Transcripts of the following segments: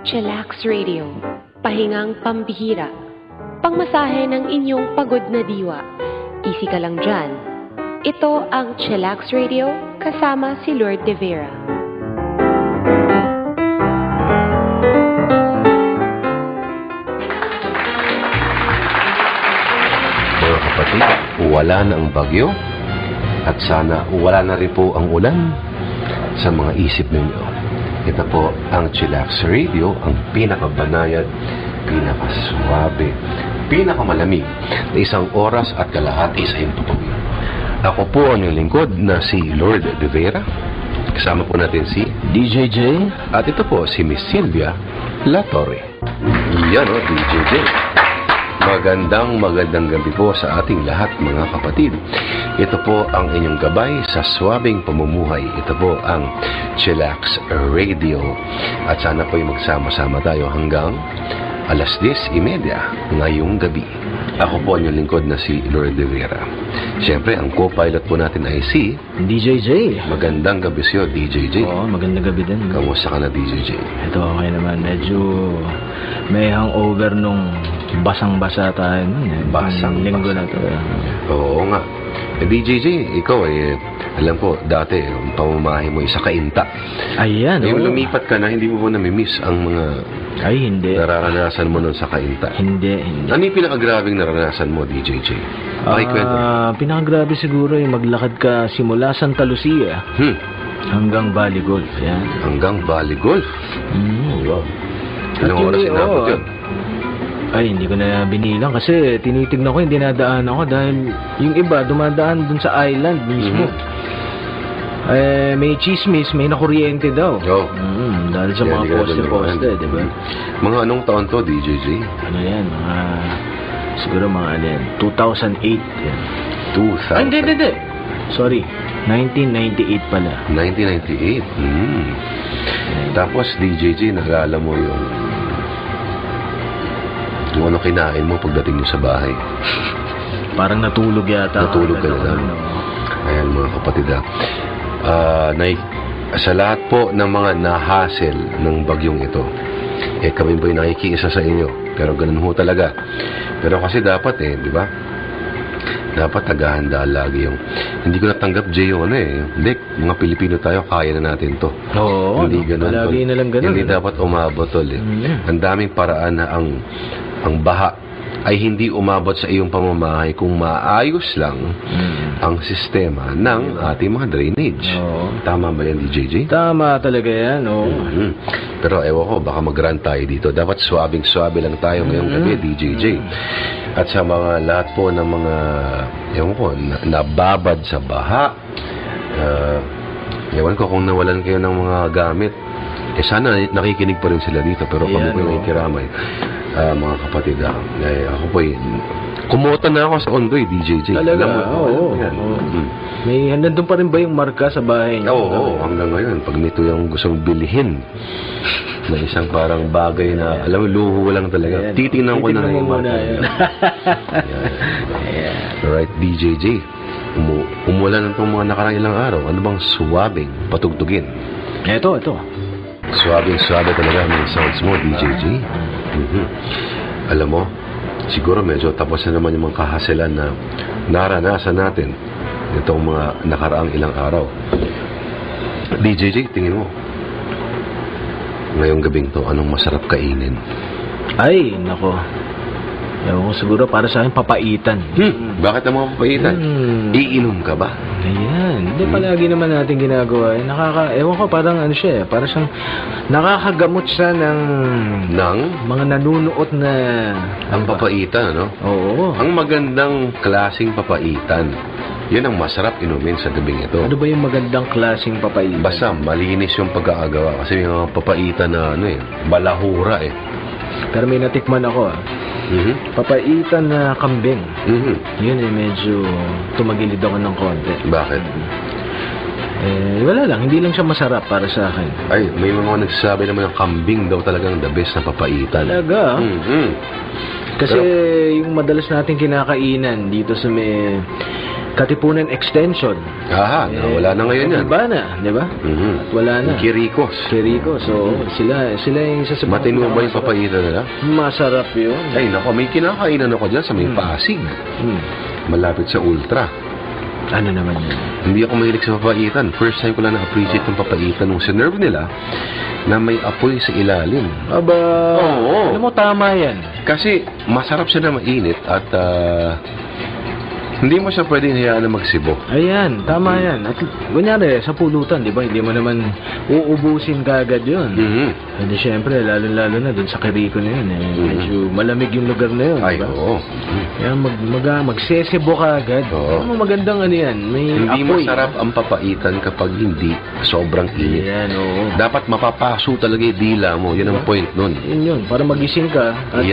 Chillax Radio, pahingang pambihira, pangmasahe ng inyong pagod na diwa. Easy ka lang dyan. Ito ang Chillax Radio kasama si Lord De Vera. Mga kapatid, wala na ang bagyo at sana wala na rin po ang ulan sa mga isip ninyo. Ito po ang Chillax Radio, ang pinakabanayad, pinakaswabe, pinakamalamig na 1 oras at kalahati sa iyong tutuwin. Ako po ang inyong lingkod na si Lord De Vera. Kasama po natin si DJJ. At ito po si Miss Sylvia La Torre. Yan o, DJJ. Magandang gabi po sa ating lahat mga kapatid. Ito po ang inyong gabay sa swabing pamumuhay. Ito po ang Chillax Radio. At sana po'y magsama-sama tayo hanggang alas 10:30 ngayong gabi. Ako po ang inyong lingkod na si Lord De Vera. Siyempre, ang co-pilot po natin ay si DJJ. Magandang gabi sa'yo, DJJ. Oo, magandang gabi din. Kamusta ka na, DJJ? Ito, okay naman. Medyo may hangover nung basang-basa tayo nun. Basang-basa. Linggo na to. Oo nga. DJJ, ikaw alam ko, dati, ang pamamahay mo sa Kainta. Ayan, Yung lumipat ka na, hindi mo ba namimiss ang mga ay, hindi. nararanasan mo nun sa Kainta? Hindi. Ano yung pinakagrabing naranasan mo, DJJ? Pakikwento. Pinakagrabe siguro yung maglakad ka simula Santa Lucia hanggang Valley Golf. Yan. Hanggang Valley Golf? Wow. Anong oras inabot yun? Ay, hindi ko na binilang kasi tinitignan ko yung dinadaan ako dahil yung iba dumadaan dun sa island mismo. May chismis, may nakuryente daw. Dahil sa mga poste-poste, di ba? Mga anong taon to, DJJ? Ano yan? Siguro mga 2008 yan. 2000? Ay, hindi. Sorry, 1998 pala. 1998? Tapos, DJJ, nag-alam mo yung ano kinain mo pagdating mo sa bahay. Parang natulog yata. Natulog ka na lang. Ayan mga kapatid sa lahat po ng mga nahassle ng bagyong ito, kami po'y nakikiisa sa inyo. Pero ganun ho talaga. Pero kasi dapat di ba? Dapat tagahanda lagi yung hindi ko natanggap yung hindi, mga Pilipino tayo, kaya na natin to. Oo, hindi ganun. Palagi na lang ganun. Hindi dapat umabot Ang daming paraan na ang baha ay hindi umabot sa iyong pamamahay kung maayos lang ang sistema ng ating mga drainage. Tama ba yan, DJJ? Tama talaga yan, Pero ewan ko, baka mag-run tayo dito. Dapat swabing-swabe lang tayo ngayong gabi, DJJ. At sa mga lahat po ng mga, ewan ko, nababad sa baha, ewan ko kung nawalan kayo ng mga gamit, sana nakikinig pa rin sila dito, pero kami po yung nakikiramay. Mga kapatid, ako po kumota na ako sa Ondoy, DJJ. Talaga? Oo. May nandun pa rin ba yung marka sa bahay niyo? Oo, hanggang ngayon. Pag nito yung gustong bilhin na isang parang bagay na, alam mo, luho lang talaga. Titingnan ko na yung marka. Alright, DJJ. Umulan itong mga nakarang ilang araw. Ano bang suwabing patugtugin? Ito. Suwabing-suwabe talaga ang sounds mo, DJJ. Alam mo, siguro medyo tapos na naman yung mga kahasilan na naranasan natin itong mga nakaraang ilang araw. DJJ, tingin mo, ngayong gabing to, anong masarap kainin? Ay, nako. Ewan ko, siguro para sa akin papaitan. Bakit ang mga papaitan? Iinom ka ba? Ayan. Hindi, palagi naman natin ginagawa. Ewan ko, parang ano siya, parang siyang nakakagamot siya ng mga nanunuot na ang papaitan, ano? Oo. Ang magandang klaseng papaitan, yun ang masarap inumin sa gabing ito. Ano ba yung magandang klaseng papaitan? Basta malinis yung pag-aagawa. Kasi yung mga papaitan na balahura Pero may natikman ako papaitan na kambing. Yun medyo tumagilid ako ng konti. Bakit? Wala lang, hindi lang siya masarap para sa akin. Ay, may mga nagsasabi naman ng kambing daw talagang the best na papaitan. Talaga? Kasi yung madalas natin kinakainan dito sa may Katipunan Extension. Wala na ngayon yan. Iba na, di ba? At wala na. Kirikos. So, sila yung isa sa... Matino ba yung papaitan nila? Masarap yun. Ay, nako, may kinakainan ako dyan sa may Pasig. Malapit sa Ultra. Ano naman yun? Hindi ako mahilig sa papaitan. First time ko lang na-appreciate yung papaitan nung sinerve nila na may apoy sa ilalim. Aba, oo. Alam mo, tama yan. Kasi masarap siya na mainit at hindi mo siya pwedeng hayaan na magsibo. Ayan, tama yan. At kunyari, sa pulutan, di ba? Hindi mo naman uubusin kagad yun. Hindi, syempre, lalo-lalo na dun sa Quirico na yun. Medyo malamig yung lugar na yun. Ay, oo. Kaya magsesebo kagad. Ano magandang ano yan? May hindi apoy. Masarap ang papaitan kapag hindi sobrang init. Ayan, oo. Dapat mapapaso talaga yung dila mo. Yan ang point nun. Yun. Para magising ka. At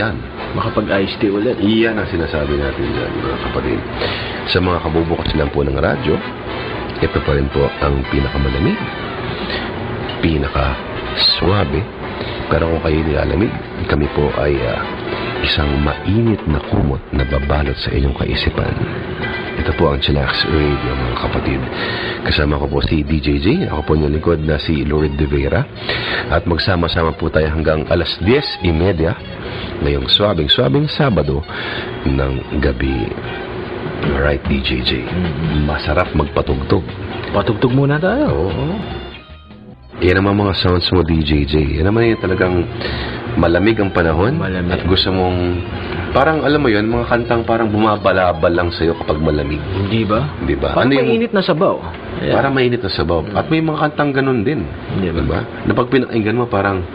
makapag-iced tea ulit. Iyan ang sinasabi natin dyan, mga kapatid. Sa mga kabubukas lang po ng radyo, ito pa rin po ang pinakamalamig, pinaka-swabe. Pero kung kayo nilalamig, kami po ay isang mainit na kumot na babalot sa inyong kaisipan. Ito po ang Chillax Radio, mga kapatid. Kasama ko po si DJJ. Ako po yung lingkod na si Lorid De Vera. At magsama-sama po tayo hanggang alas 10:30 ngayong swabing-swabing Sabado ng gabi. Alright, DJJ. Masarap magpatugtog. Patugtog muna tayo. Oo. Yan naman mga sounds mo, DJJ. Yan naman yung talagang malamig ang panahon. Malamig. At gusto mong, parang alam mo yun, mga kantang parang bumabalabal lang sa'yo kapag malamig. Hindi ba? Di ba? Parang mainit na sabaw. Parang mainit na sabaw. At may mga kantang ganun din. Di ba? Na pag pinakinggan mo, parang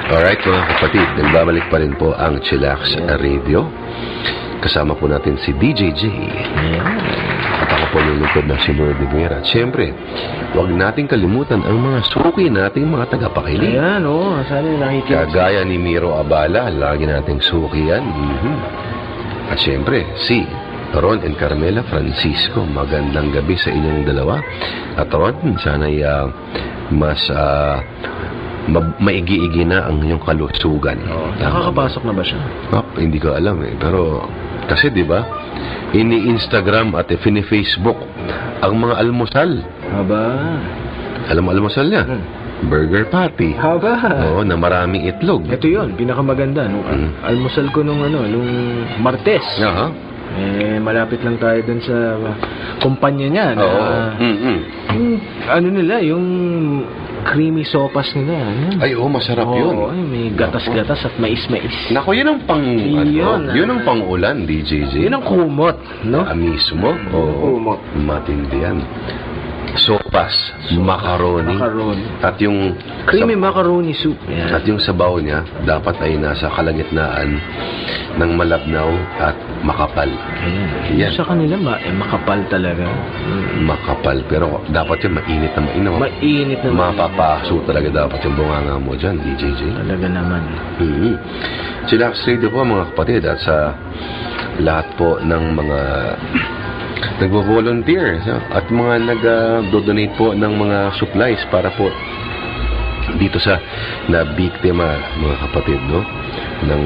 alright mga kapatid, nagbabalik pa rin po ang Chillax Radio. Kasama po natin si DJJ. At ako po yung lingkod na si Lorid De Vera. At syempre, huwag nating kalimutan ang mga suki nating mga tagapakinig. Ayan, sana nakikinig. Kagaya ni Miro Abala, lagi nating suki yan. At syempre, si Ron and Carmela Francisco, magandang gabi sa inyong dalawa. At Ron, sana'y mas maigi-igi na ang iyong kalusugan. Nakakapasok na ba siya? Hindi ko alam pero kasi di ba ini-Instagram at fini-Facebook ang mga almusal. Alam mo almusal niya? Burger patty. Oo, na maraming itlog. Ito yun, pinakamaganda. Almusal ko nung Martes. Malapit lang tayo dun sa kumpanya niya. Yung creamy sopas nila. Ay, masarap yun. May gatas-gatas at mais-mais. Nako, yun ang yun ang pang-ulan, DJJ. Yun ang kumot, no? Mismo. Kumot. Matindi yan. Sopas, macaroni. At yung creamy macaroni soup. At yung sabaw niya, dapat ay nasa kalagitnaan ng malabnaw at makapal. Yan. Sa kanila, makapal talaga. Makapal. Pero dapat yung mainit na mainit. Mainit na mapapaso talaga dapat yung bunganga mo dyan, DJJ. Talaga naman. Chillax Radio po, mga kapatid. At sa lahat po ng mga nagvo-volunteer at mga nag-donate po ng mga supplies para po dito sa na biktima, mga kapatid, no, ng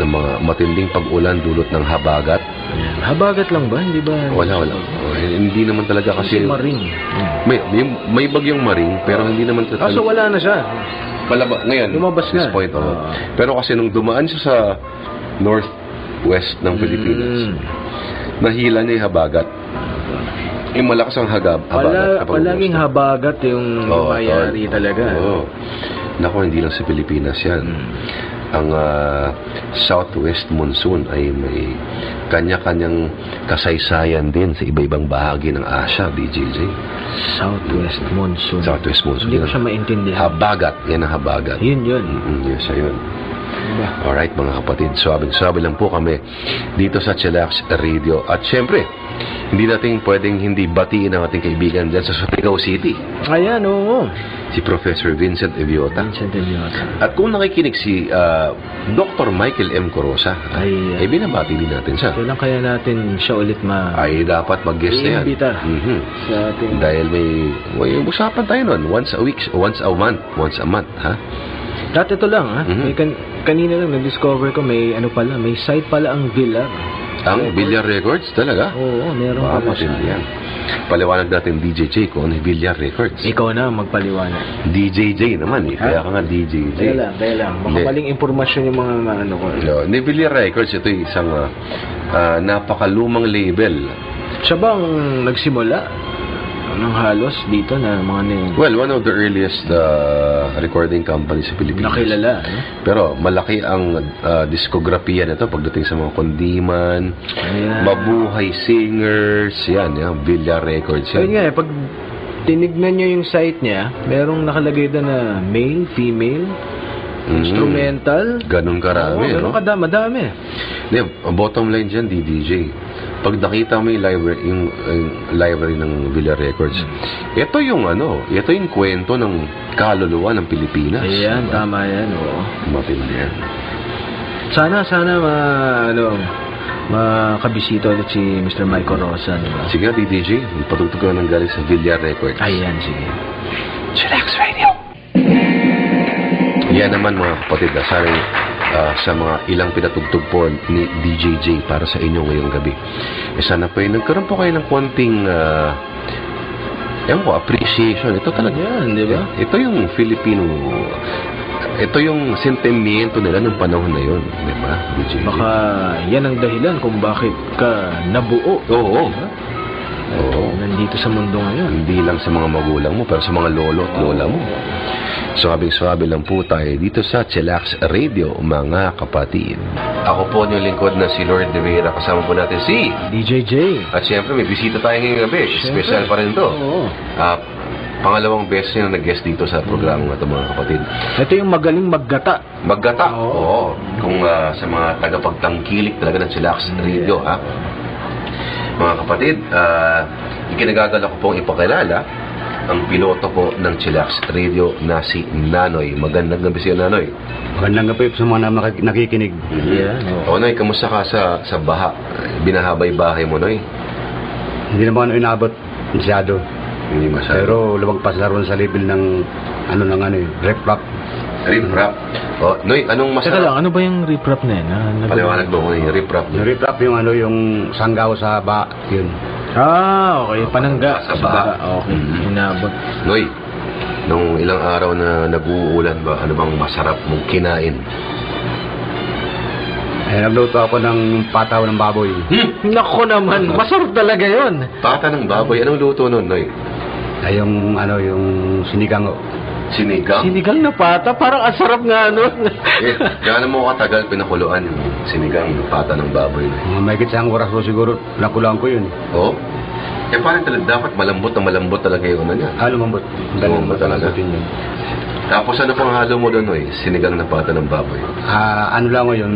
mga matinding pag-ulan dulot ng habagat Habagat lang ba? Hindi ba? Wala. Hindi naman talaga kasi... Maring. May bagyong Maring, pero hindi naman talaga... So wala na siya. Ngayon, lumabas na. Point, pero kasi nung dumaan siya sa northwest ng Pilipinas, nahila niya yung habagat. Yung malakas ang habagat. Palaging habagat yung mayari talaga. Naku, hindi lang sa Pilipinas yan. Ang southwest monsoon ay may kanya-kanyang kasaysayan din sa iba-ibang bahagi ng Asia, DJJ. Southwest monsoon. Hindi ko siya maintindihan. Habagat. Yan ang habagat. Yun. Yes, ayun. Alright, mga kapatid. Swabing-swabe lang po kami dito sa Chillax Radio. At syempre, hindi natin pwedeng hindi batiin ang ating kaibigan dyan sa Surigao City. Ayan, oo. Si Professor Vincent Eviota. At kung nakikinig si Dr. Michael M. Corosa, ay binabati din natin siya. Kailan kaya natin siya ulit ay dapat mag-guest na yan. Sa ating... Dahil may usapan tayo nun. Once a month, ha? Dati ito lang, ha? Kanina lang nag-discover ko may site pala ang Villar. Ang Villar Records talaga? Oo, meron pala siya. Yan. Paliwanag natin DJJ kung ano Villar Records. Ikaw na magpaliwanag. DJJ naman Kaya ka nga DJJ. Kaya lang. Makapaling impormasyon yung mga ko. Villar Records, ito yung isang napakalumang label. Siya bang nagsimula ng halos dito na mga Well, one of the earliest recording companies sa Pilipinas. Nakilala. Pero malaki ang diskografiya nito pagdating sa mga kundiman, mabuhay singers, yan, Villar Records. Ayun nga, pag tinignan nyo yung site niya, merong nakalagay doon na male, female, instrumental. Ganun karami. Ganun madami. Bottom line dyan, DDJ. Pag nakita mo yung library ng Villar Records, ito yung kwento ng kaluluwa ng Pilipinas. Ayan, tama yan. Matindi yan. Sana makabisito ulit si Mr. Michael Rosa. Sige, DDJ, patugtog ka ng galing sa Villar Records. Ayan, sige. Chillax Radio. Yan naman mga kapatid, sa mga ilang pinatugtog po ni DJJ para sa inyo ngayong gabi. Sana po nagkaroon po kayo ng konting appreciation. Ito talaga yan, di ba? Ito yung Filipino, ito yung sentimiento nila ng panahon na yun, di ba, DJJ? Baka yan ang dahilan kung bakit ka nabuo. Oo. Diba? Nandito sa mundo ngayon. Hindi lang sa mga magulang mo, pero sa mga lolo at lola mo. Swabing-swabe lang po tayo dito sa Chillax Radio, mga kapatid. Ako po yung lingkod na si Lord De Vera. Kasama po natin si DJJ. At siyempre may bisita tayo ngayong gabi. Special pa rin to. Pangalawang beses na nag-guest dito sa programa ito, mga kapatid. Ito yung magaling maggata. Oo. Kung sa mga tagapagtangkilik talaga ng Chillax Radio, mga kapatid, ikinagagal ako pong ipakilala ang piloto po ng Chillax Radio na si Nanoy. Magandang gabi siya, Nanoy. Magandang gabi sa mga nakikinig. Noy, kamusta ka sa baha? Binahabay bahay mo, Noy? Hindi naman inabot masyado. Hindi masyado. Pero lumagpas na ron sa level ng rip-rap. Rip-rap. Noy, anong masarap? Teka lang, ano ba yung rip-rap na yan? Paliwanag mo yung rip-rap. Yung rip-rap yung sanggaw sa baha, yun. Okay. Panangga. Sa baha. Okay. Inabot. Noy, nung ilang araw na nag-uulan ba, ano bang masarap mong kinain? Nagluto ako ng pataw ng baboy. Nako naman, masarap talaga yun. Pata ng baboy, anong luto nun, Noy? Ay yung sinigang. Sinigang na pata? Parang asarap nga nun. Gaano mo katagal pinakuluan yung sinigang na pata ng baboy? May kitsang oras ko siguro, nakulang ko yun. Oo? Parang talaga dapat malambot talaga yung niya. Lumambot. Lumambot talaga. Yun. Tapos ano pang halo mo doon, Noy? Sinigang na pata ng baboy? Yung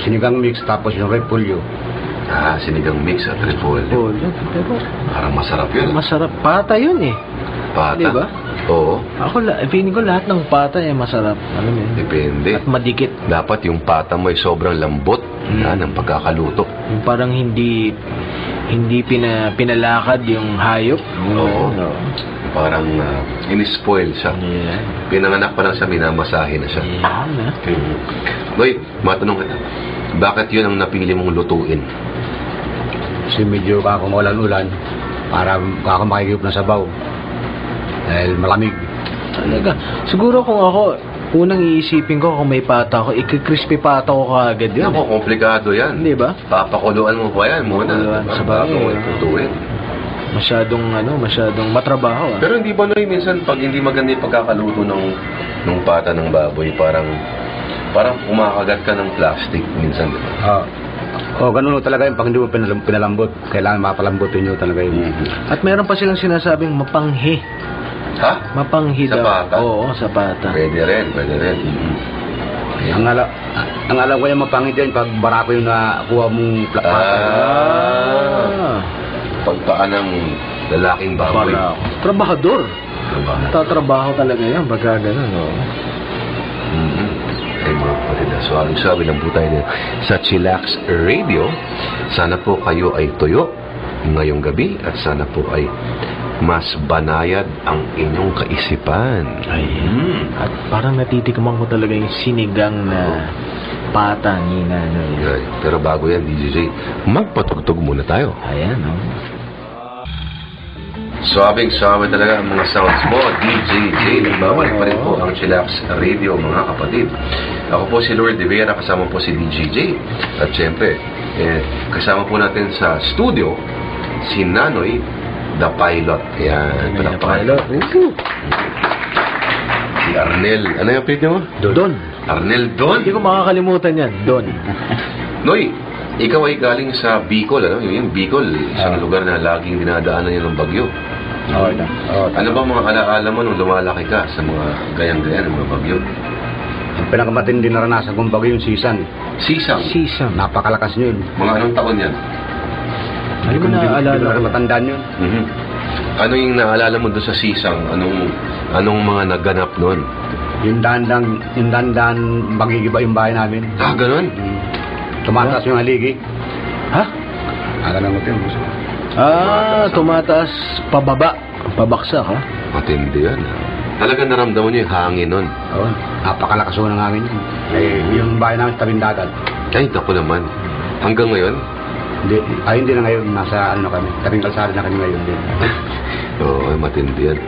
sinigang mix tapos yung repolyo. Sinigang mix at repolyo. Parang masarap yun. Masarap. Pata yun Pata? Diba? Oo. Feeling ko lahat ng pata masarap. Depende. At madikit. Dapat yung pata mo ay sobrang lambot ng pagkakaluto. Yung parang hindi pinalakad yung hayop. Oo. Parang in-spoil siya. Pinanganak pa lang siya, minamasahe na siya. Yeah. Noy, matanong kita, bakit yun ang napili mong lutuin? Kasi medyo ulan-ulan para makikip na sabaw. Dahil malamig. Talaga. Siguro kung ako, unang iisipin ko kung may pata ko, crispy pata ko kaagad yun. Ako, komplikado yan. Hindi ba? Papakuluan mo pa yan muna. Sa bagay. Tutuin. Masyadong matrabaho. Pero hindi ba Noy, minsan pag hindi maganda yung pagkakaluto ng pata ng baboy, parang kumakagat ka ng plastic minsan, di ba? Ganun talaga yung pag hindi mo pinalambot. Kailangan mapalambutin nyo talaga yun. At meron pa silang sinasabing mapanghi. Ha? Mapanghi Sa daw. pata? Oo, sa pata. Pwede rin. Ang alam ko yung mapangit yan pag barako yung nakuha mong Pagpaan ng lalaking baboy. Trabahador. Tatrabaho talaga yan pagka gano'n. Ay mga kapatid, so sabi lang po tayo sa Chillax Radio. Sana po kayo ay tuyo ngayong gabi at sana po ay mas banayad ang inyong kaisipan. At parang natitikaman ko talaga yung sinigang na pata ni Nanay. Pero bago yan, DJ, magpatugtog muna tayo. Ayan, Suwabing-suwabe talaga ang mga sounds mo, DJ J. Nagbabalik pa rin po ang Chillax Radio, mga kapatid. Ako po si Lord De Vera, kasama po si DJ J. At syempre, kasama po natin sa studio si Nanoy, The Pilot. Ayan, The Pilot. Si Arnel. Ano yung apelyido mo? Don. Arnel Don? Hindi ko makakalimutan yan. Don. Noy, ikaw ay galing sa Bicol, ano? Yung Bicol, isang lugar na laging dinadaanan niya ng bagyo. Ano ba mga alaala mo nung lumalaki ka sa mga gayang-gayan ng mga bagyo? Ang pinakamatindi na naranasan kong bagyo yung Sisang. Sisang? Napakalakas yun. Mga anong taon yan? Ano mo naaalala? Hindi ko matandaan yun. Ano yung naalala mo doon sa Sisang? Anong mga naganap noon? Yung dandan magigiba yung bahay namin. Ganun? Tumataas yung haligi. Ha? Ganun mo yun. Tumataas pababa. Pabaksak, ha? Matindi yan. Talagang naramdaman niyo yung hangin nun. Oo. Napakalakas ng hangin yun. Yung bahay namin tabing dagat. Ay, naku naman. Hanggang ngayon? Hindi na ngayon. Nasa kami. Tabing kalsada na kami ngayon din. Oo, matindi yan.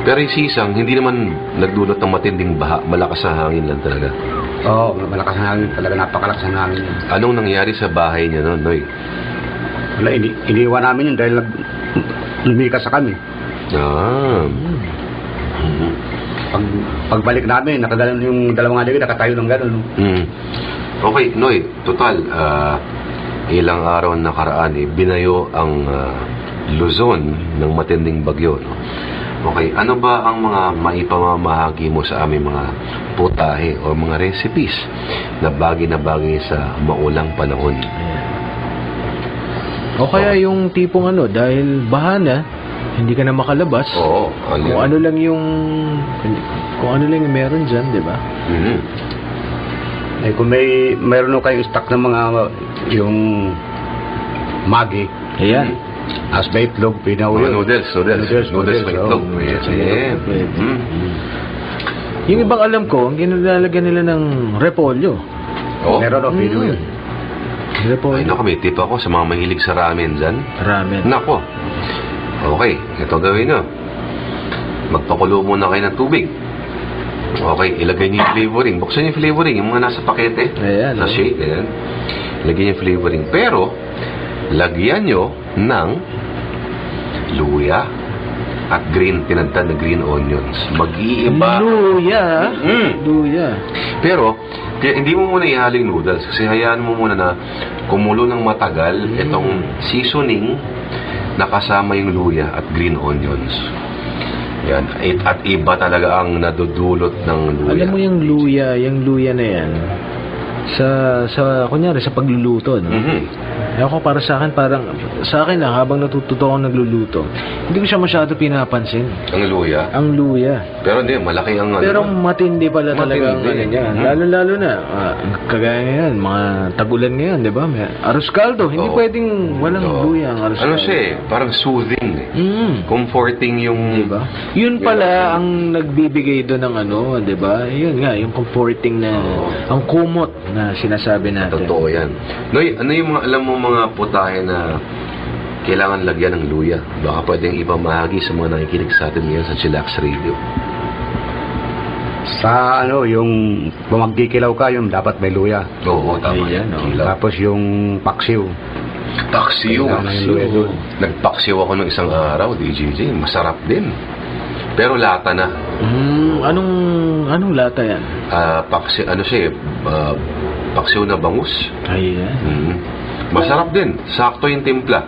Pero yung Sisang, hindi naman nagdulot ng matinding baha. Malakas sa hangin lang talaga. Oo, malakas ang hangin. Talaga napakalakas ang hangin yun. Anong nangyari sa bahay niya noon, Noy? Wala, iniwan namin yun dahil lumikas sa kami. Pagbalik namin, nakagalan yung dalawang aligid, nakatayo ng gano'n. Okay, Noy, total, ilang araw nakaraan, binayo ang Luzon ng matinding bagyo. No? Okay, ano ba ang mga maipamamahagi mo sa aming mga putahe o mga recipes na bagay sa maulang panahon? O kaya yung tipong dahil bahana, hindi ka na makalabas. Oo. Kung ano lang yung meron dyan, di ba? Kung mayroon kayong stock ng mga yung Maggi. Ayan. Asba itlog, pinauyo. Noodles may itlog. Yung ibang alam ko, ang ginalagyan nila ng repolyo. Meron pinauyo. Ay, naku, may tip ako sa mga mahilig sa ramen dyan. Ramen. Nako. Okay, ito gawin nyo. Magpakulo muna kayo ng tubig. Okay, ilagay niyo yung flavoring. Buksan niyo yung flavoring, yung mga nasa pakete. Ayan. Na shake, ayan. Lagyan niyo yung flavoring. Pero, lagyan nyo ng luya at tinadtad na green onions. Mag-iiba. Luya? Luya. Pero, hindi mo muna ihaling noodles kasi hayaan mo muna na kumulo ng matagal itong seasoning na kasama yung luya at green onions. Yan. At iba talaga ang nadudulot ng luya. Alam mo yung luya na yan, kunyari sa pagluluto, no? Ako para sa akin lang, habang natututo ako nagluluto, hindi ko siya masyado pinapansin. Ang luya. Pero hindi, malaki ang Pero matindi pala talaga ang niya. Lalo na, kagaya ngayon, mga tagulan ngayon, di ba? Arroz caldo, hindi pwedeng walang luya ang arroz caldo. Parang soothing comforting yung... Diba? Yun pala ang nagbibigay doon ng di ba? Yun nga, yung comforting na, ang kumot na sinasabi natin. Totoo yan. Noy, ano yung mga, alam mo mga putahe na kailangan lagyan ng luya. Baka pwedeng ipamahagi sa mga nakikinig sa atin ngayon sa Chillax Radio. Sa yung kung magkikilaw ka, yung dapat may luya. Oo, tama yan. Tapos yung paksiw. Paksiw. Nagpaksiw ako ng isang araw, DJJ. Masarap din. Pero lata na. Anong lata yan? Paksiw, paksiw na bangus. Ayan. Masarap din. Sakto yung timpla.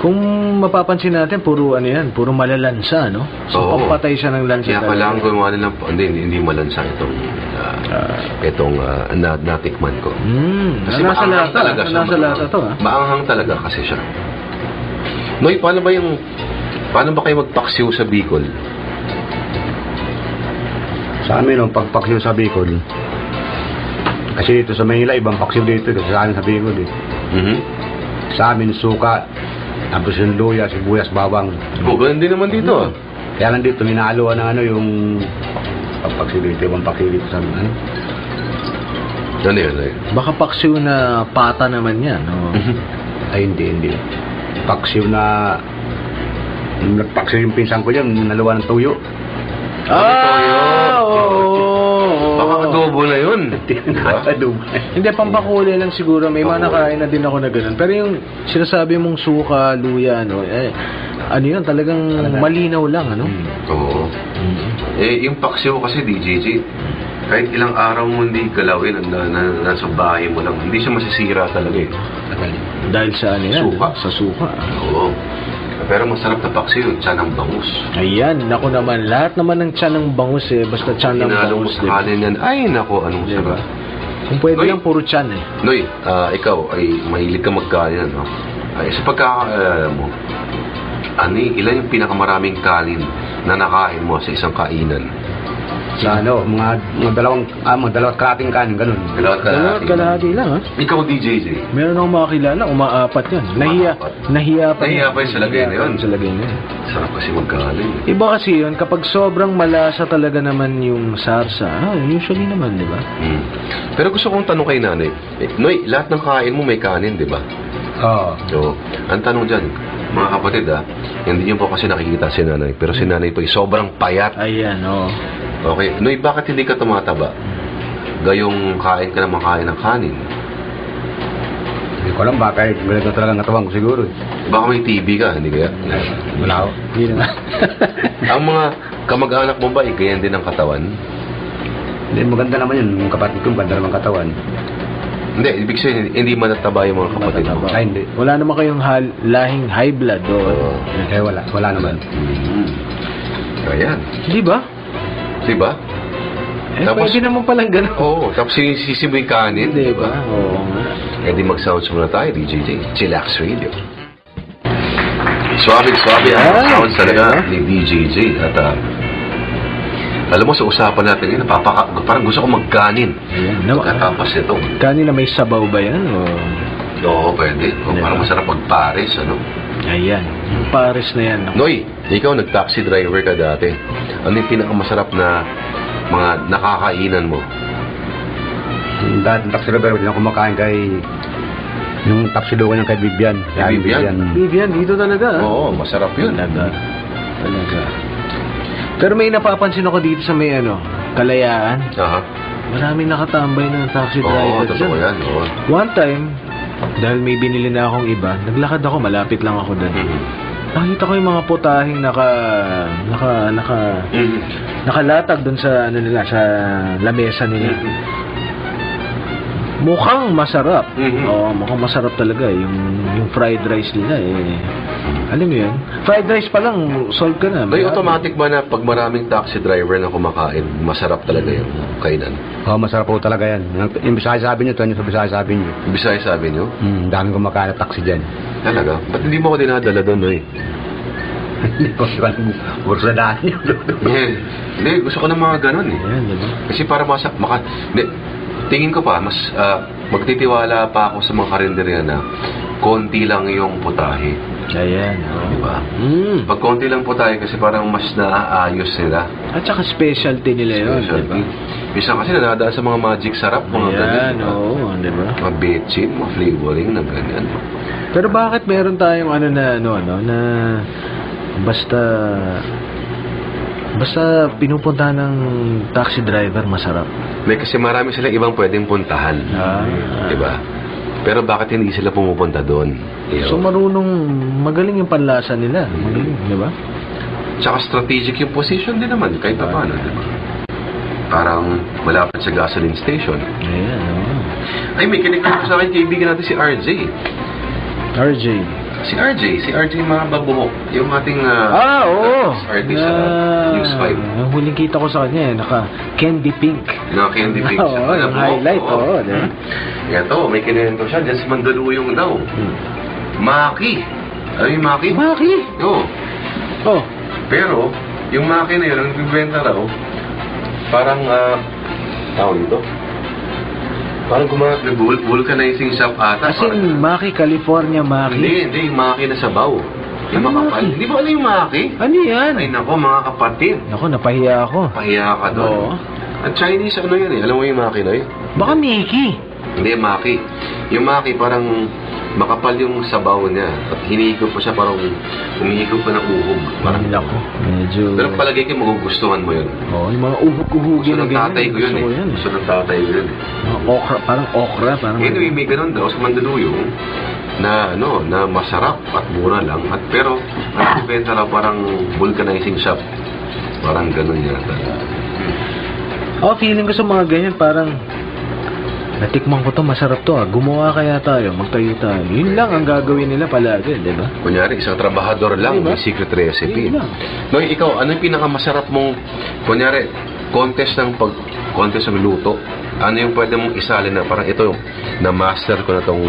Kung mapapansin natin, puro puro malalansa, no? So, pampatay siya ng lansa. Kaya pala ang gumawa nilang, hindi malansa itong natikman ko. Kasi nasa lata talaga siya. Nasa lata to, ha? Maanghang talaga kasi siya. Noy, paano ba kayo magpaksiw sa Bicol? Sa amin, pagpaksiw sa Bicol, kasi dito sa Manila, ibang paksiw dito sa amin sa Bicol, Sa amin, suka, tapos yung luya, sibuyas, bawang. Ganun din naman dito. Kaya lang dito, minahaluan ng yung pagpaksiw dito, ibang paksiw dito sa amin. Ano yun? Baka paksiw na pata naman yan, no? Ay, hindi. Paksiw na... Nagpaksiw yung pinsan ko dyan, naluwa ng tuyo. Baka adobo na yun. Hindi, pampakuli lang siguro. May mga nakain na din ako na ganun. Pero yung sinasabi mong suka, luya, yun, talagang malinaw lang, ano? Oo. Yung paksiw kasi, DJJ, kahit ilang araw mo hindi galawin, nasa bahay mo lang, hindi siya masisira talaga eh. Dahil sa Suka. Sa suka. Oo. Pero masarap na paksiw, tiyan ng bangus. Ayan, naku naman. Lahat naman ng tiyan ng bangus basta tiyan ng bangus. Kanin yan. Ay, naku, anong sarap. Kung pwede lang, puro tiyan Noy, ikaw ay mahilig ka magkain, no? Sa pagkakaalala mo, ilan yung pinakamaraming kanin na nakain mo sa isang kainan? Sa mga dalawang kalating kanin, ganun. Dalawang kalahati lang, ha? Ikaw, DJJ. Meron akong makakilala, umaapat yan. Nahiya pa yung sa lagay na yun. Sarap kasi magkain. Iba kasi yun, kapag sobrang malasa talaga naman yung sarsa, usually naman, di ba? Pero gusto kong tanong kay nanay, Noy, lahat ng kain mo may kanin, di ba? Oo. So, ang tanong dyan, mga kapatid, hindi nyo po kasi nakikita si nanay, pero si nanay po ay sobrang payat. Ayan, Okay. Noy, bakit hindi ka tumataba? Gayong kain ka na makain ng kanin. Hindi ko alam, baka ganito talaga ang katawan ko siguro. Baka may TB ka, hindi kaya? Wala ako. Hindi naman. Ang mga kamag-anak mo ba, ganyan din ang katawan? Hindi, maganda naman yun. Yung kapatid ko, maganda naman katawan. Hindi, ibig sabihin, hindi manataba yung mga kapatid mo. Ay, hindi. Wala naman kayong lahing high blood doon. Wala naman. Ayan. Di ba? Diba? Tapos, pwede naman palang gano'n. Oo, tapos sisimoy kanin. Diba? Oo nga. Mag-sounds muna tayo, DJJ. Chillax Radio. Swabe ang sounds talaga ni DJJ. At alam mo, sa usapan natin yun, parang gusto ko magkanin. Pagkatapos ito. Kanin na may sabaw ba yan? Oo, pwede. Parang masarap pag-pares, Ayan, yung pares na yan. Noy, ikaw nag-taxi driver ka dati. Ano yung pinakamasarap na mga nakakainan mo? Dati taxi driver, hindi ako kumakain kay yung taxi doon kay Vivian. Vivian, dito talaga. Oo, masarap yun. Talaga. Pero may napapansin ako dito sa may Kalayaan. Maraming nakatambay ng taxi driver. Oo, totoo yan. One time, dahil may binili na akong iba, naglakad ako, malapit lang ako doon. Nakita ko yung mga putahing nakalatag doon sa sa lamesa nila. Mukhang masarap. Mukhang masarap talaga yung fried rice nila Alam mo yun? Fried rice pa lang, solve ka na. May automatic ba na pag maraming taxi driver na kumakain, masarap talaga yung kainan? Oo, masarap po talaga yan. Yung Bisaya sabi nyo, ito yung Bisaya sabi nyo. Bisaya sabi nyo? Daming kumakain na taxi dyan. Talaga? Ba't hindi mo ko dinadala doon, Hindi ko bursa daan yun. Hindi, gusto ko ng mga ganun Kasi para tingin ko pa, mas magtitiwala pa ako sa mga karinderya na konti lang yung putahe. Ayan. Diba? Pag konti lang putahe kasi parang mas naaayos nila. At saka specialty nila yun, diba? Bisa kasi nadadaan sa mga magic sarap, mga ganyan. Oo, diba? Mga betchin, mga flavoring na ganyan. Pero bakit meron tayong na basta pinupunta ng taxi driver masarap? May kasi marami silang ibang pwedeng puntahan. Diba? Pero bakit hindi sila pumupunta doon? So magaling yung panlasa nila. Magaling, diba? Tsaka strategic yung position din naman, kahit pa paano, diba? Parang malapit sa gasoline station. Ayan, Ay, may kinikita sa akin kaibigan natin si RJ. Si RJ mga babuhok. Yung ating artist sa News 5. Ang huling kita ko sa kanya, naka candy pink. Candy pink. Yung highlight. Ito, may kinento siya. Diyan sa Mandaluyong daw. Maki. Ano yung Maki? Maki? Oo. Pero, yung Maki na yun, ang bibenta raw, parang, tawag ito? Parang gumawa ng vulcanizing shop ata. As in, Maki, California Maki? Hindi, yung Maki na sabaw. Yung makapal. Hindi ba ano yung Maki? Ano yan? Ay nako, mga kapatid. Nako, napahiya ako. Pahiya ka doon. Oo. Ang Chinese ano yan eh. Alam mo yung Maki na Baka Mickey. Hindi, Maki. Yung Maki parang makapal yung sabaw niya. At hinihigop pa siya, parang humihigop pa ng uhog. Parang nako. Medyo... Pero palagay ko magugustuhan mo yun. Oo, yung mga uhog-uhugin na ganyan. Tatay ko yun eh. Gusto ng tatay ko yun eh. Okra, parang okra. Anyway, may ganun daw sa Mandaluyong na masarap at mura lang. Pero ang benta lang parang vulcanizing shop. Parang ganun yata. Feeling ko sa mga ganyan parang natikman ko to, masarap to gumawa kaya tayo, magtayo tayo. Yun lang ang gagawin nila palagi, di ba? Kunyari, isang trabahador lang, diba? May secret recipe. Noy, ikaw, ano yung pinakamasarap mong, kunyari, contest ng luto, ano yung pwede mong isalin na parang ito, na-master ko na tong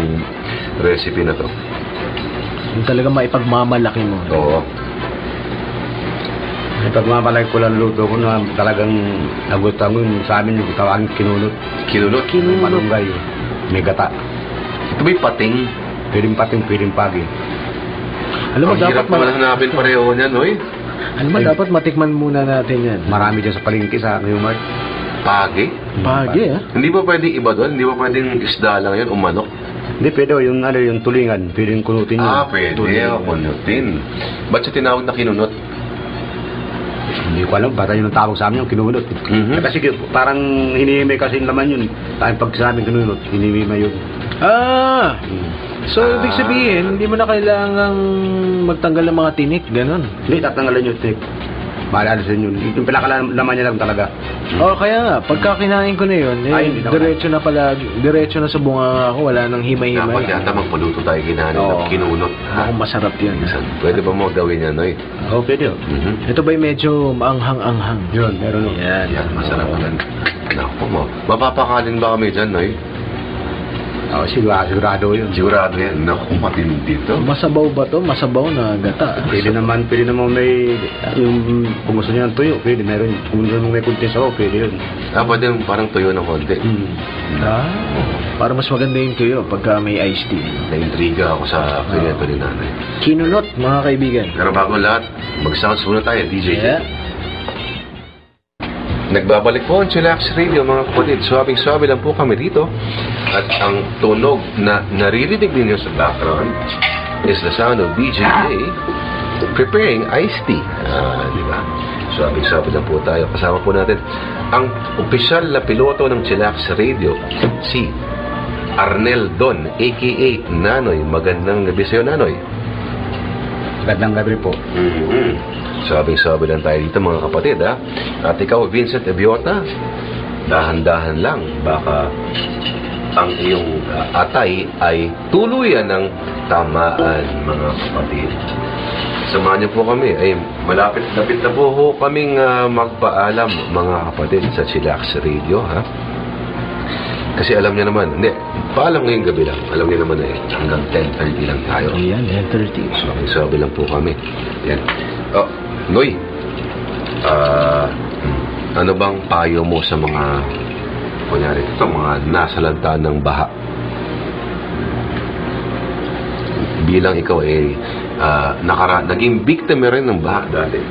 recipe na to? Yung talagang maipagmamalaki mo. Oo. Pagmamalaki ko lang luto ko na talagang nagustuhan ko sa amin yung tawagin kinunot. Kinunot? Malunggay. May gata. Ito ba'y pating? Pwedeng pating, pwedeng pagi. Alam mo, dapat hirap naman hanapin pareho niyan, Noy. Alam mo, dapat matikman muna natin yan. Marami dyan sa palengke sa Newmart. Pagi? Pagi, Hindi ba pwedeng iba doon? Hindi ba pwedeng isda lang yun o manok? Hindi, pwede yung tulingan. Pwedeng kunutin yun. Pwede. Kunutin. Ba't siya tinawag na kinunot? Hindi ko alam, bata yun ang tawag sa amin yung kinunot. Kasi parang hinihimay kasi yung laman yun. Tayong pag sa amin kinunot, hinihimay yun. So, ibig sabihin, hindi mo na kailangang magtanggal ng mga tinik, gano'n? Hindi, tatanggalan yung tinik. Maalala sa inyo. Yung pinakalaman niya lang talaga. Kaya nga, pagka kinain ko na yun, diretso na sa bunga ako, wala nang himay-himay. Dapat yata magpaluto tayo kinain ng kinunot. Ako masarap yun. Pwede ba mo gawin yan, Noy? Pwede yun. Ito ba'y medyo maanghang-anghang? Yun, meron. Yan, masarap yan. Naku mo, mapapakalin ba kami dyan, Noy? Sigurado yun. Sigurado yan. Naku, matindi to. Masabaw ba to? Masabaw na gata. Pwede naman may yung kung gusto niya ng tuyo, pwede meron. Kung gusto mo may kunti sabaw, pwede yun. Pwede parang tuyo ng konti. Para mas maganda yung tuyo pagka may iced tea. Na-intriga ako sa kliento ni nanay. Kinunot, mga kaibigan. Pero bago lahat, mag-sounds muna tayo, DJ. Yeah. Nagbabalik po ang Chillax Radio, mga kapatid. Swabing-swabe lang po kami dito. At ang tunog na naririnig ninyo sa background is the sound of DJ preparing iced tea. Diba? Swabing-swabe lang po tayo. Kasama po natin ang opisyal na piloto ng Chillax Radio, si Arnel Don, a.k.a. Nanoy. Magandang gabi sa'yo, Nanoy. Magandang gabi po. Sabi lang tayo dito, mga kapatid, At ikaw, Vincent Ebiota, dahan-dahan lang, baka ang iyong atay ay tuluyan ng tamaan, mga kapatid. Samahan niyo po kami. Ay, malapit-lapit na po kaming magpaalam, mga kapatid, sa Chillax Radio, Kasi alam niyo naman, paalam ngayong gabi lang. Alam niyo naman hanggang 10:30 lang tayo. Ayan, 10:30. Sabi lang po kami. Yan. Noy, ano bang payo mo sa mga, kunyari, mga nasalantaan ng baha? bilang ikaw naging biktima rin ng baha dati.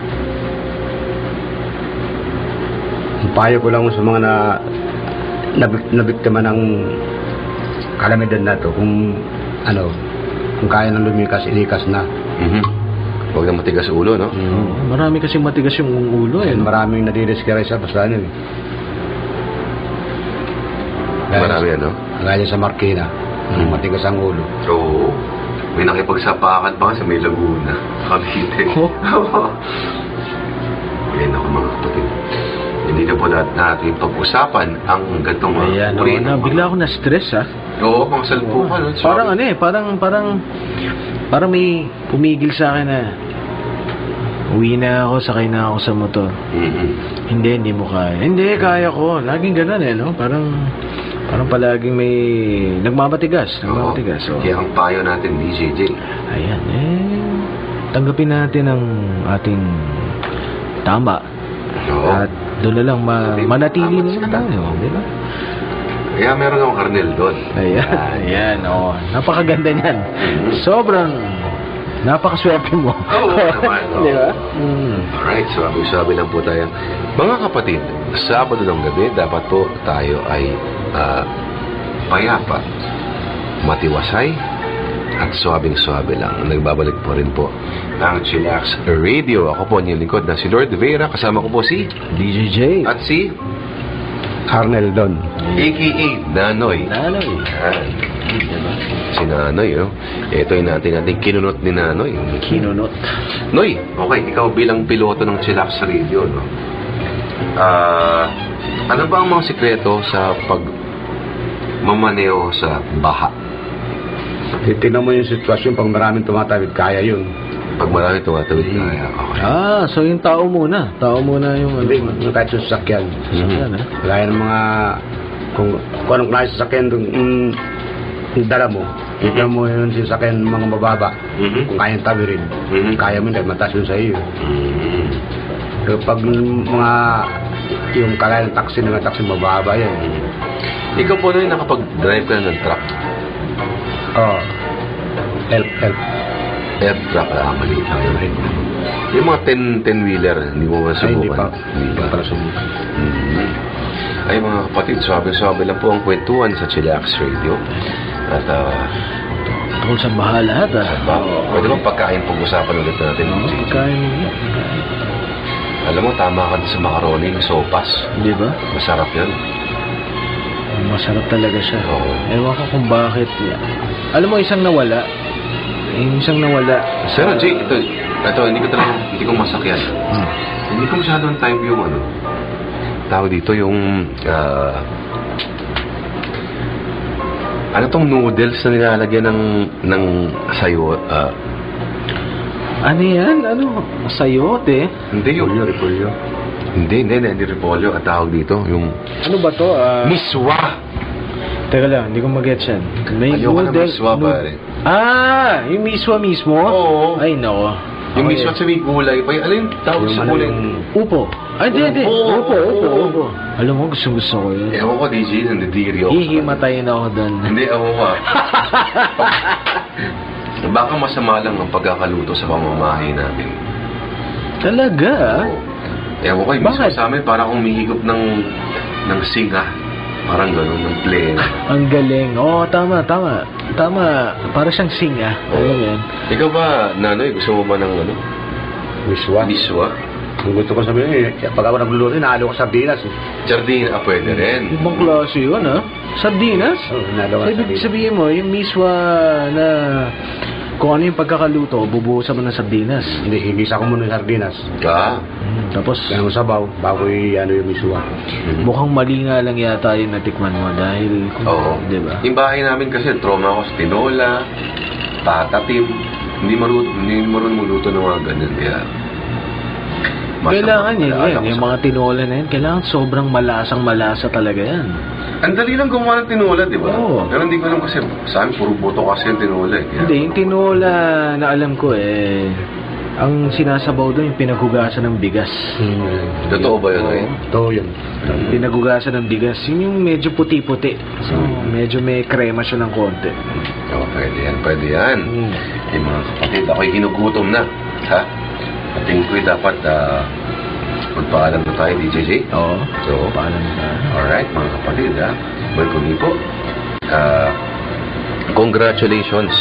Payo ko lang sa mga nabiktima ng kalamidad na to, kung kaya nang lumikas, ilikas na. Huwag na matigas ulo, no? Marami kasi matigas yung ulo, eh. Maraming nadidiskara sa basta Marami, ano? Gaya sa Marikina, matigas ang ulo. Oo. May nakipagsapakan pa sa may Laguna. Cavite. Ayan ako, mga kapatid. Hindi na po natin pag-usapan ang gantong mga uri. Bigla ako na-stress, ha? Oo, mga salpukan. Parang may pumigil sa akin na uwi na ako, sakay na ako sa motor. Hindi mo kaya. Hindi, kaya ko. Laging ganun, no? Parang palaging may nagmamatigas. So, kaya ang payo natin, DJJ. Ayan, tanggapin natin ang ating tama. At doon na lang manatili na tayo, di ba? Kaya meron akong karnel doon. Ayan, napakaganda niyan. Sobrang napakaswerte mo. Oo naman. Di ba? Alright, sabi lang po tayo. Mga kapatid, Sabado ng gabi, dapat po tayo ay payapa, matiwasay, at swabing-swabe lang. Nagbabalik po rin po ng Chillax Radio. Ako po niyong lingkod na si Lord Vera. Kasama ko po si DJJ at si Arnel Don, a.k.a. Nanoy. Si Nanoy, ito yung natin kinunot ni Nanoy. Kinunot. Noy, okay, ikaw bilang piloto ng Chillax Radio, no? Ano ba ang mga sikreto sa pagmamaneo sa baha? Tingnan mo yung sitwasyon, pag maraming tumatawid, kaya yun. Pag maraming tumatawid, kaya. Okay. So yung tao muna yung Hindi, kahit sa sasakyan. Kaya ng mga, kung anong klase sasakyan, dala mo. Tignan mo yung sasakyan mga mababa. Kung kayang tawirin, kaya mo, dahil mataas yun sa iyo. Pag mga, yung kaya ng taxi, mababa yan. Ikaw po na yung nakapag-drive ka ng truck. Help. Air truck, maliit lang yun. Yung mga 10-wheeler, hindi mo masubukan. Hindi pa para subukan. Ay mga kapatid, swabe-swabe lang po ang kwentuhan sa Chillax Radio. At tungkol sa baha lahat, pwede ba pagkain pag-usapan ulit natin? Pagkain. Alam mo, tama ka sa macaroni, sopas. Di ba? Masarap yun. Masarap talaga siya. Oo. Ewan ko kung bakit. Alam mo, isang nawala. Pero Jay, ito hindi ko masakyan. Hindi ko masyadong type yung tawag dito yung ano tong noodles na nilalagyan ng sayo. Ano yan? Sayote? Hindi yung repolyo. Hindi repolyo at tawag dito yung ano ba to? Miswa. Teka lang, hindi ko mag-get yan. Ayoko na miswa, pare. Yung miswa mismo? Oo. Ay, nako. Yung miswa sa may gulay. Alin tawag sa gulay? Upo. Hindi. Upo. Alam mo, gusto ko yun. Ewan ko, DJ, nandidiri ako. Hihimatayin ako doon. Hindi, ako ka. Baka masama lang ang pagkakaluto sa pamamahay natin. Talaga? Ewan ko, yung miswa sa amin, parang umihigop ng singa. Parang gano'n, ng plena. Ang galing. Tama. Para siyang singa. Alam mo yan. Ikaw ba, Nanoy, gusto mo ba ng Miswa? Kung gusto ko sabihin, pag ako nagluluto, nahalo ko sardinas. Sardina, pwede rin. Ibang klase yun, Sardinas? Ibig sabihin mo, yung miswa na kung ano yung pagkakaluto, bubuhusan mo ng sardinas. Hindi, igisa ko muna yung sardinas. Tapos, kaya mo sabaw, bago yung miswa. Mukhang mali nga lang yata yung natikman mo dahil, diba? Yung bahay namin kasi, trauma ako sa tinola, patatim, hindi marunong luto ng mga ganun. Kaya, kailangan yung mga tinola na yan, kailangan sobrang malasa talaga yan. Ang dali lang gumawa ng tinola, di ba? Oo. Pero hindi ko alam kasi, sa amin, puro boto kasi yung tinola. Hindi, yung tinola na alam ko ang sinasabaw doon yung pinaghugasan ng bigas. Totoo ba yun? Totoo yun. Pinaghugasan ng bigas. Yun yung medyo puti-puti. So, medyo may krema siya ng konti. Oh, pwede yan, pwede yan. Yung mga kapatid, ako'y ginugutom na. Ha? At tingin ko'y dapat magpaalam na tayo, DJJ. Oo. So, paalam na. Alright, mga kapatid, ha? Welcome po. Congratulations.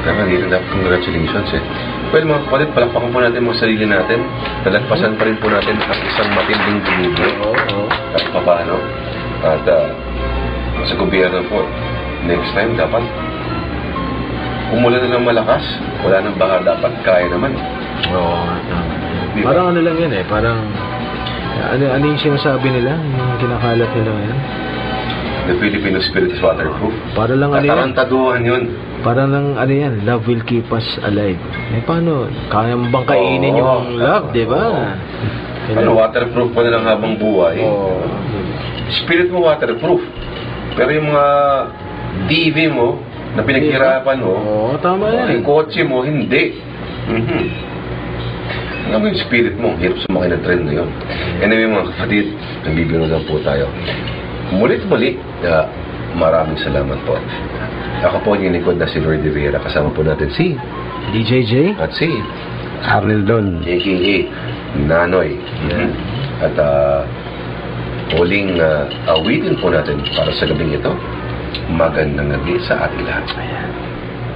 Kaya dito dapat congratulations eh. Well, mga kapatid, palakpakan po natin mga sarili natin. Nalagpasan pa rin po natin ang isang matinding binigay. At paano. At sa gobyerno po, next time dapat umulan na ng malakas. Wala nang baha, dapat kaya naman. Oo. Diba? Parang ano lang yan eh. Parang ano yung sinasabi nila? Yung kinakalat nila ngayon? The Filipino spirit is waterproof. Para lang ano yan? Katarantaduhan yun. Para lang ano yan? Love will keep us alive. Eh paano? Kaya mo bang kainin yung love, di ba? Ano, waterproof pa na lang habang buhay. Spirit mo waterproof. Pero yung mga TV mo, na pinaghirapan mo, tama yan. Yung kotse mo, hindi. Alam mo yung spirit mo, hirap sumakay na trend na yun. Anyway mga kapatid, nagbibiro lang po tayo. Mulit-muli, maraming salamat po. Ako po yung likod na si Lord Rivera. Kasama po natin si DJJ at si Arnel Don, a.k.a. Nanoy. At huling awitin po natin para sa gabing ito. Magandang gabi sa ating lahat.